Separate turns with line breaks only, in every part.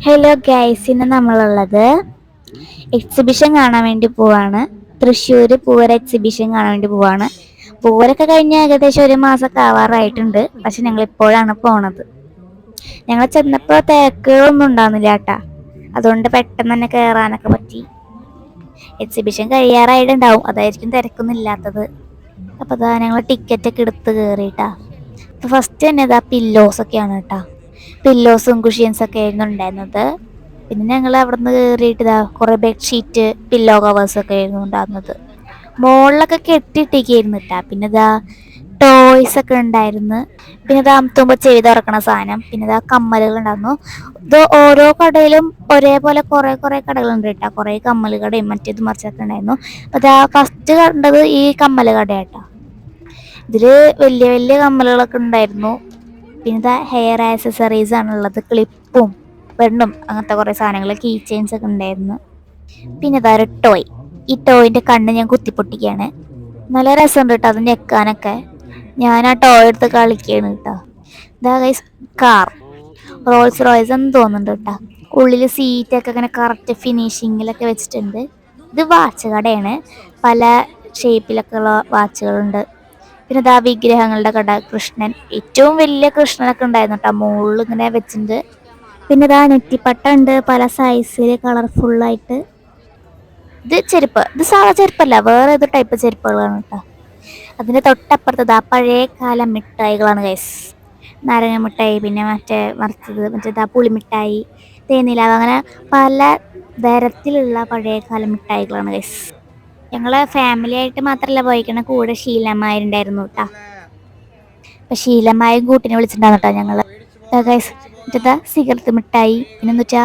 Hello guys, ഇന്ന് നമ്മളുള്ളത് exhibition കാണാൻ വേണ്ടി പോവാണ്. തൃശ്ശൂര് പൂവര എക്സിബിഷൻ കാണാൻ വേണ്ടി പോവാണ്. പൂവരൊക്കെ കഴിഞ്ഞ ഏകദേശം ഒരു മാസമൊക്കെ ആവാറായിട്ടുണ്ട്. പക്ഷെ ഞങ്ങൾ ഇപ്പോഴാണ് പോണത്. ഞങ്ങൾ ചെന്നപ്പോൾ തിരക്കുകളൊന്നും ഉണ്ടാകുന്നില്ല കേട്ടാ. അതുകൊണ്ട് പെട്ടെന്ന് തന്നെ കയറാനൊക്കെ പറ്റി. എക്സിബിഷൻ കഴിയാറായിട്ടുണ്ടാവും, അതായിരിക്കും തിരക്കൊന്നും ഇല്ലാത്തത്. അപ്പോൾ അതാ ഞങ്ങൾ ടിക്കറ്റൊക്കെ എടുത്ത് കയറിയിട്ടാ. ഫസ്റ്റ് തന്നെ ഇതാ പില്ലോസ് ഒക്കെയാണ് കേട്ടാ. പില്ലോസും കുഷ്യൻസൊക്കെ ആയിരുന്നു ഉണ്ടായിരുന്നത്. പിന്നെ ഞങ്ങൾ അവിടെ നിന്ന് കയറിയിട്ട് ഇതാ കുറേ ബെഡ്ഷീറ്റ്, പില്ലോ കവേഴ്സൊക്കെ ആയിരുന്നു ഉണ്ടായിരുന്നത്. മുകളിലൊക്കെ കെട്ടിയിട്ടേക്കായിരുന്നു കേട്ടാ. പിന്നെ ഇതാ ടോയ്സ് ഒക്കെ ഉണ്ടായിരുന്നു. പിന്നെ ഇതാ അമുത്തുമ്പോൾ ചെവി തുറക്കണ സാധനം. പിന്നെ ഇതാ കമ്മലുകൾ ഉണ്ടായിരുന്നു. ഇത് ഓരോ കടയിലും ഒരേപോലെ കുറേ കുറേ കടകളുണ്ട് കേട്ടോ. കുറേ കമ്മൽ കടയും മറ്റേത് മറിച്ചൊക്കെ ഉണ്ടായിരുന്നു. അതാ ഫസ്റ്റ് കണ്ടത് ഈ കമ്മൽ കടയാട്ടോ. ഇതില് വലിയ വലിയ കമ്മലുകളൊക്കെ ഉണ്ടായിരുന്നു. പിന്നെ ഇതാ ഹെയർ ആക്സസറീസ് ആണുള്ളത്. ക്ലിപ്പും പെണ്ണും അങ്ങനത്തെ കുറേ സാധനങ്ങൾ, കീ ചെയിൻസ് ഒക്കെ ഉണ്ടായിരുന്നു. പിന്നെ ഇതാ ഒരു ടോയ്. ഈ ടോയിന്റെ കണ്ണ് ഞാൻ കുത്തിപ്പൊട്ടിക്കുകയാണ്. നല്ല രസമുണ്ട് കേട്ടോ അത് ഞെക്കാനൊക്കെ. ഞാൻ ആ ടോയ് എടുത്ത് കളിക്കുകയാണ് കേട്ടോ. ഇതാ ഗൈസ് കാർ, റോൾസ് റോയ്സ് എന്ന് തോന്നുന്നുണ്ട് കേട്ടോ. ഉള്ളിൽ സീറ്റൊക്കെ ഇങ്ങനെ കറക്റ്റ് ഫിനിഷിങ്ങിലൊക്കെ വെച്ചിട്ടുണ്ട്. ഇത് വാച്ച് കടയാണ്. പല ഷേപ്പിലൊക്കെ ഉള്ള വാച്ചുകളുണ്ട്. പിന്നെ ഇതാ വിഗ്രഹങ്ങളുടെ കട. കൃഷ്ണൻ, ഏറ്റവും വലിയ കൃഷ്ണനൊക്കെ ഉണ്ടായിരുന്നു കേട്ടോ, മുകളിൽ ഇങ്ങനെ വെച്ചിട്ടുണ്ട്. പിന്നെ ഇതാ നെറ്റിപ്പട്ട ഉണ്ട്, പല സൈസിൽ കളർഫുള്ളായിട്ട്. ഇത് ചെരുപ്പ്, ഇത് സാധാ ചെരുപ്പല്ല, വേറെ ഏത് ടൈപ്പ് ചെരുപ്പുകളാണ് കേട്ടോ. അതിൻ്റെ തൊട്ടപ്പുറത്ത് ഇതാ പഴയ കാല മിഠായികളാണ് ഗൈസ്. നാരങ്ങ മിഠായി, പിന്നെ മറ്റേ വറുത്തത്, മറ്റേതാ പുളിമിഠായി, തേനിലാവ്, അങ്ങനെ പല തരത്തിലുള്ള പഴയകാല മിഠായികളാണ് ഗൈസ്. ഞങ്ങള് ഫാമിലി ആയിട്ട് മാത്രമല്ല പോയിക്കണ, കൂടെ ശീലമാരുണ്ടായിരുന്നു കേട്ടാ. അപ്പൊ ശീലമായും കൂട്ടിനെ വിളിച്ചിട്ടുണ്ടായിരുന്നു കേട്ടോ ഞങ്ങള്. ഗൈസ് മറ്റേതാ സിഗരറ്റ് മിഠായി, പിന്നെന്ന് വെച്ചാ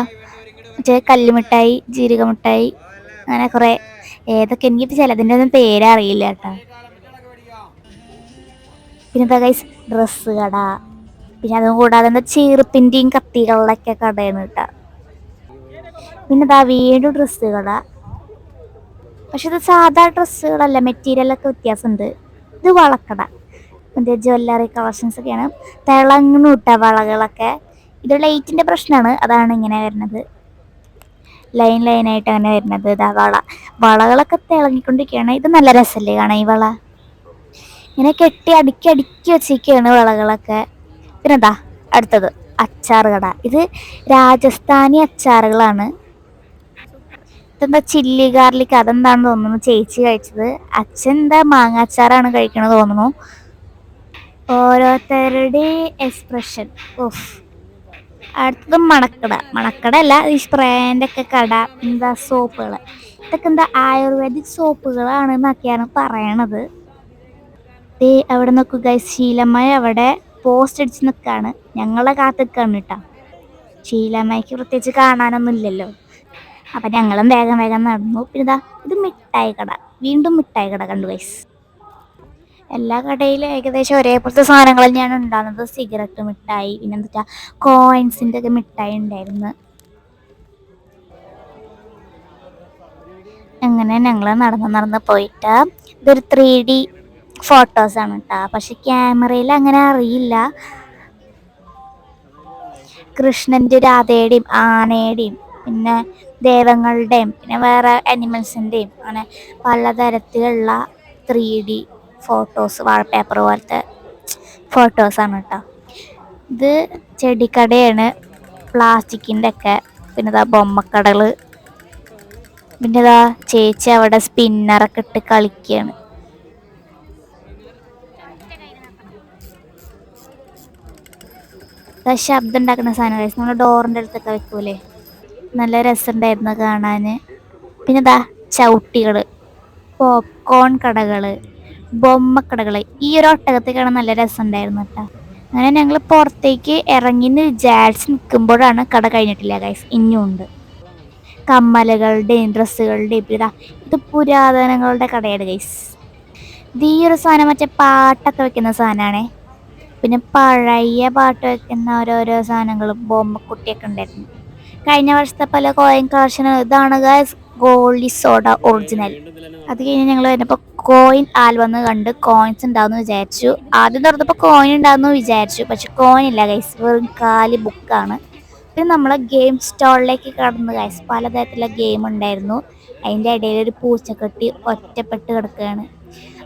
മറ്റേ കല്ലുമിഠായി, ജീരക മിഠായി, അങ്ങനെ കുറെ. ഏതൊക്കെ എനിക്ക് ചിലതിൻ്റെ ഒന്നും പേരറിയില്ല കേട്ടോ. പിന്നെ എന്താ ഗൈസ് ഡ്രസ്സ് കട. പിന്നെ അതും കൂടാതെ എന്താ ചീർപ്പിൻ്റെയും കത്തികളുടെയൊക്കെ കടയാണ് കേട്ടോ. പിന്നെ ഇതാ വീണ്ടും ഡ്രസ്സ് കട. പക്ഷെ ഇത് സാധാ ഡ്രസ്സുകളല്ല, മെറ്റീരിയലൊക്കെ വ്യത്യാസമുണ്ട്. ഇത് വളക്കട, മറ്റേ ജ്വല്ലറി കളക്ഷൻസ് ഒക്കെയാണ്. തിളങ്ങുന്നു കേട്ടോ വളകളൊക്കെ. ഇത് ലൈറ്റിന്റെ പ്രശ്നമാണ്, അതാണ് ഇങ്ങനെ വരുന്നത്, ലൈൻ ലൈനായിട്ട് അങ്ങനെ വരുന്നത്. ഇതാ വളകളൊക്കെ തിളങ്ങിക്കൊണ്ടിരിക്കുകയാണ്. ഇത് നല്ല രസമല്ലേ കാണാൻ ഈ വള. ഇങ്ങനെ കെട്ടി അടുക്കി അടുക്കി വെച്ചിരിക്കുകയാണ് വളകളൊക്കെ. പിന്നെ എന്താ അടുത്തത് അച്ചാർ കട. ഇത് രാജസ്ഥാനി അച്ചാറുകളാണ്. ഇതെന്താ ചില്ലി ഗാർലിക്, അതെന്താണെന്ന് തോന്നുന്നു ചേച്ചി കഴിച്ചത്. അച്ഛൻ എന്താ മാങ്ങ അച്ചാറാണ് കഴിക്കണത് തോന്നുന്നു. ഓരോരുത്തരുടെ എക്സ്പ്രഷൻ. ഓഫ്. അടുത്തത് മണക്കട. മണക്കട അല്ല, ഈ സ്പ്രേൻ്റെ ഒക്കെ കട. എന്താ സോപ്പുകൾ, ഇതൊക്കെ എന്താ ആയുർവേദിക് സോപ്പുകളാണെന്നൊക്കെയാണ് പറയണത്. അവിടെ നോക്കുക ഗൈസ്, ശീലമായി അവിടെ പോസ്റ്റ് അടിച്ച് നിൽക്കുകയാണ്. ഞങ്ങളെ കാത്തിക്കാണ് കേട്ടോ. ശീലമ്മയ്ക്ക് പ്രത്യേകിച്ച് കാണാനൊന്നും ഇല്ലല്ലോ. അപ്പം ഞങ്ങളും വേഗം വേഗം നടന്നു. പിന്നെ ഇതാ ഇത് മിഠായി കട. വീണ്ടും മിഠായി കട കണ്ടു ഗൈസ്. എല്ലാ കടയിലും ഏകദേശം ഒരേപോലത്തെ സാധനങ്ങൾ തന്നെയാണ് ഉണ്ടാകുന്നത്. സിഗരറ്റ് മിഠായി, പിന്നെ എന്താ കോയിൻസിൻ്റെ ഒക്കെ മിഠായി ഉണ്ടായിരുന്നു. അങ്ങനെ ഞങ്ങൾ നടന്ന് നടന്ന് പോയിട്ട് ഇതൊരു 3D ഫോട്ടോസാണ് കേട്ടോ. പക്ഷെ ക്യാമറയിൽ അങ്ങനെ അറിയില്ല. കൃഷ്ണൻ്റെ, രാധയുടെയും ആനയുടെയും പിന്നെ ദേവങ്ങളുടെയും പിന്നെ വേറെ അനിമൽസിൻ്റെയും അങ്ങനെ പലതരത്തിലുള്ള 3D ഫോട്ടോസ്, വാൾപേപ്പർ പോലത്തെ ഫോട്ടോസാണ് കേട്ടോ. ഇത് ചെടിക്കടയാണ്, പ്ലാസ്റ്റിക്കിൻ്റെ ഒക്കെ. പിന്നെ ഇതാ ബൊമ്മക്കടകൾ. പിന്നെ ഇതാ ചേച്ചി അവിടെ സ്പിന്നറൊക്കെ ഇട്ട് കളിക്കുകയാണ്. ശബ്ദം ഉണ്ടാക്കുന്ന സാധനം കഴിച്ച് നമ്മൾ ഡോറിൻ്റെ അടുത്തൊക്കെ വെക്കൂലേ, നല്ല രസമുണ്ടായിരുന്നു കാണാൻ. പിന്നെ ഇതാ ചവിട്ടികൾ, പോപ്കോൺ കടകൾ, ബൊമ്മക്കടകൾ. ഈ ഒരു ഒട്ടകത്തേക്കാണ് നല്ല രസമുണ്ടായിരുന്നു കേട്ടോ. അങ്ങനെ ഞങ്ങൾ പുറത്തേക്ക് ഇറങ്ങിന്ന് വിചാരിച്ച് നിൽക്കുമ്പോഴാണ് കട കഴിഞ്ഞിട്ടില്ല ഗൈസ്, ഇനിയും ഉണ്ട്. കമ്മലുകളുടെയും ഡ്രസ്സുകളുടെയും. ഇതാ ഇത് പുരാതനങ്ങളുടെ കടയാണ് ഗൈസ്. ഇത് ഈ ഒരു സാധനം മറ്റേ പാട്ടൊക്കെ വെക്കുന്ന സാധനമാണേ. പിന്നെ പഴയ പാട്ട് വെക്കുന്ന ഓരോരോ സാധനങ്ങളും ബൊമ്മക്കുട്ടിയൊക്കെ ഉണ്ടായിരുന്നു. കഴിഞ്ഞ വർഷത്തെ പല കോയിൻ കളക്ഷൻ. ഇതാണ് ഗൈസ് ഗോൾഡി സോഡ ഒറിജിനൽ. അത് കഴിഞ്ഞ് ഞങ്ങൾ വരുന്നപ്പോൾ കോയിൻ ആൽബം കണ്ട് കോയിൻസ് ഉണ്ടാവുമെന്ന് വിചാരിച്ചു. ആദ്യം തുറന്നപ്പോൾ കോയിൻ ഉണ്ടാവുമെന്ന് വിചാരിച്ചു, പക്ഷെ കോയിൻ ഇല്ല ഗൈസ്, വെറും കാലി ബുക്കാണ്. പിന്നെ നമ്മളെ ഗെയിം സ്റ്റോളിലേക്ക് കടന്നു ഗൈസ്. പലതരത്തിലുള്ള ഗെയിം ഉണ്ടായിരുന്നു. അതിൻ്റെ ഇടയിൽ ഒരു പൂച്ചക്കെട്ടി ഒറ്റപ്പെട്ട് കിടക്കുകയാണ്.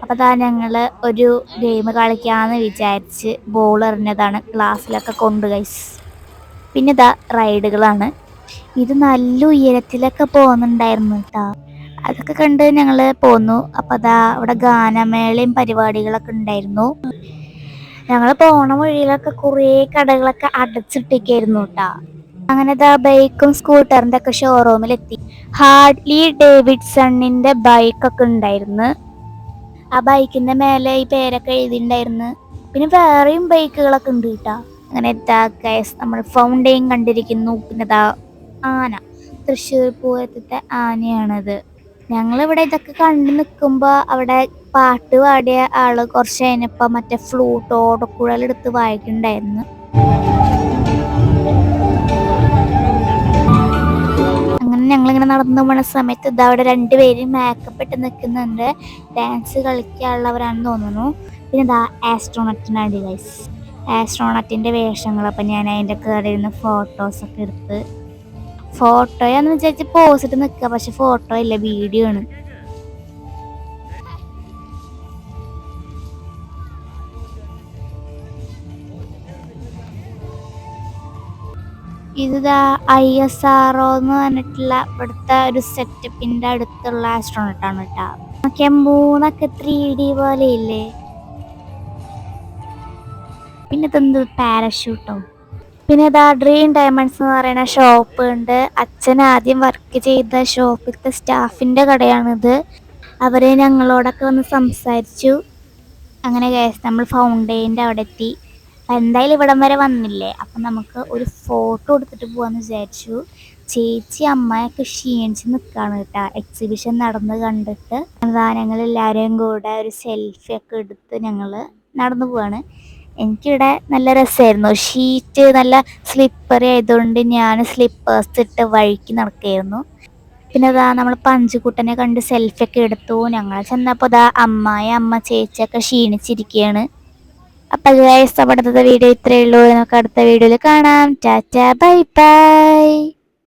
അപ്പോൾ അതാ ഞങ്ങൾ ഒരു ഗെയിം കളിക്കാമെന്ന് വിചാരിച്ച് ബോൾ എറിഞ്ഞതാണ് ക്ലാസ്സിലൊക്കെ കൊണ്ട് ഗൈസ്. പിന്നെ ഇതാ റൈഡുകളാണ്. ഇത് നല്ല ഉയരത്തിലൊക്കെ പോകുന്നുണ്ടായിരുന്നു കേട്ടോ. അതൊക്കെ കണ്ട് ഞങ്ങൾ പോന്നു. അപ്പോൾ അതാ അവിടെ ഗാനമേളയും പരിപാടികളൊക്കെ ഉണ്ടായിരുന്നു. ഞങ്ങൾ പോണ വഴിയിലൊക്കെ കുറേ കടകളൊക്കെ അടച്ചിട്ടേക്കായിരുന്നു കേട്ടാ. അങ്ങനെ ദാ ബൈക്കും സ്കൂട്ടറിന്റെ ഒക്കെ ഷോറൂമിലെത്തി. ഹാർലി ഡേവിഡ്സണിന്റെ ബൈക്കൊക്കെ ഉണ്ടായിരുന്നു. ആ ബൈക്കിന്റെ മേലെ ഈ പേരൊക്കെ എഴുതിണ്ടായിരുന്നു. പിന്നെ വേറെയും ബൈക്കുകളൊക്കെ ഉണ്ട് കേട്ടാ. അങ്ങനെ നമ്മൾ ഫൗണ്ടെയിൻ കണ്ടിരിക്കുന്നു. പിന്നെ ആന, തൃശ്ശൂർ പൂരത്തെ ആനയാണത്. ഞങ്ങളിവിടെ ഇതൊക്കെ കണ്ടു നിൽക്കുമ്പോ അവിടെ പാട്ട് പാടിയ ആള് കുറച്ച് കഴിഞ്ഞപ്പോ മറ്റേ ഫ്ലൂട്ട് ഓടക്കുഴലെടുത്ത് വായിക്കുന്നുണ്ടായിരുന്നു. അങ്ങനെ ഞങ്ങളിങ്ങനെ നടന്നു പോണ സമയത്ത് അവിടെ രണ്ടുപേരും മേക്കപ്പ് ഇട്ട് നിൽക്കുന്നുണ്ട്. ഡാൻസ് കളിക്കാനുള്ളവരാണെന്ന് തോന്നുന്നു. പിന്നെ ആസ്ട്രോണറ്റിനാണ് ഗൈസ്. ആസ്ട്രോണറ്റിന്റെ വേഷങ്ങൾ. അപ്പം ഞാൻ അതിൻ്റെ കയറിയിരുന്ന് ഫോട്ടോസൊക്കെ എടുത്ത്. ഫോട്ടോയാന്ന് വിചാരിച്ച് പോസിട്ട് നിൽക്കുക, പക്ഷെ ഫോട്ടോ ഇല്ല, വീഡിയോ ആണ്. ഇതാ ISRO എന്ന് പറഞ്ഞിട്ടുള്ള ഇവിടുത്തെ ഒരു സെറ്റപ്പിന്റെ അടുത്തുള്ള ആസ്ട്രോണറ്റ് ആണ് കേട്ടോ. നോക്കിയാ മൂന്നൊക്കെ 3D പോലെ ഇല്ലേ. പിന്നെ ഇതെന്ത് പാരഷൂട്ടോ. പിന്നെ ഡ്രീം ഡയമണ്ട്സ് എന്ന് പറയുന്ന ഷോപ്പ് ഉണ്ട്. അച്ഛൻ ആദ്യം വർക്ക് ചെയ്ത ഷോപ്പിലത്തെ സ്റ്റാഫിന്റെ കടയാണിത്. അവരെ ഞങ്ങളോടൊക്കെ വന്ന് സംസാരിച്ചു. അങ്ങനെ നമ്മൾ ഫൗണ്ടെയിൻ്റെ അവിടെ എത്തി. എന്തായാലും ഇവിടം വരെ വന്നില്ലേ, അപ്പം നമുക്ക് ഒരു ഫോട്ടോ എടുത്തിട്ട് പോകാമെന്ന് വിചാരിച്ചു. ചേച്ചി അമ്മയൊക്കെ ക്ഷീണിച്ച് നിൽക്കുകയാണ് കേട്ടോ എക്സിബിഷൻ നടന്ന് കണ്ടിട്ട്. ഞങ്ങൾ എല്ലാവരെയും കൂടെ ഒരു സെൽഫി ഒക്കെ എടുത്ത് ഞങ്ങൾ നടന്നു പോവാണ്. എനിക്കിവിടെ നല്ല രസമായിരുന്നു. ഷീറ്റ് നല്ല സ്ലിപ്പറി ആയതുകൊണ്ട് ഞാൻ സ്ലിപ്പേഴ്സ് ഇട്ട് വഴിക്ക് നടക്കുകയായിരുന്നു. പിന്നെ നമ്മൾ പഞ്ചുകുട്ടനെ കണ്ട് സെൽഫി ഒക്കെ എടുത്തു. ഞങ്ങൾ ചെന്നപ്പോൾ അമ്മ ചേച്ചിയൊക്കെ ക്ഷീണിച്ചിരിക്കുകയാണ്. അപ്പോൾ ഗൈസ്, അവിടുത്തെ വീഡിയോ ഇത്രയേ ഉള്ളൂ. നമുക്ക് അടുത്ത വീഡിയോയിൽ കാണാം. Tata bye bye.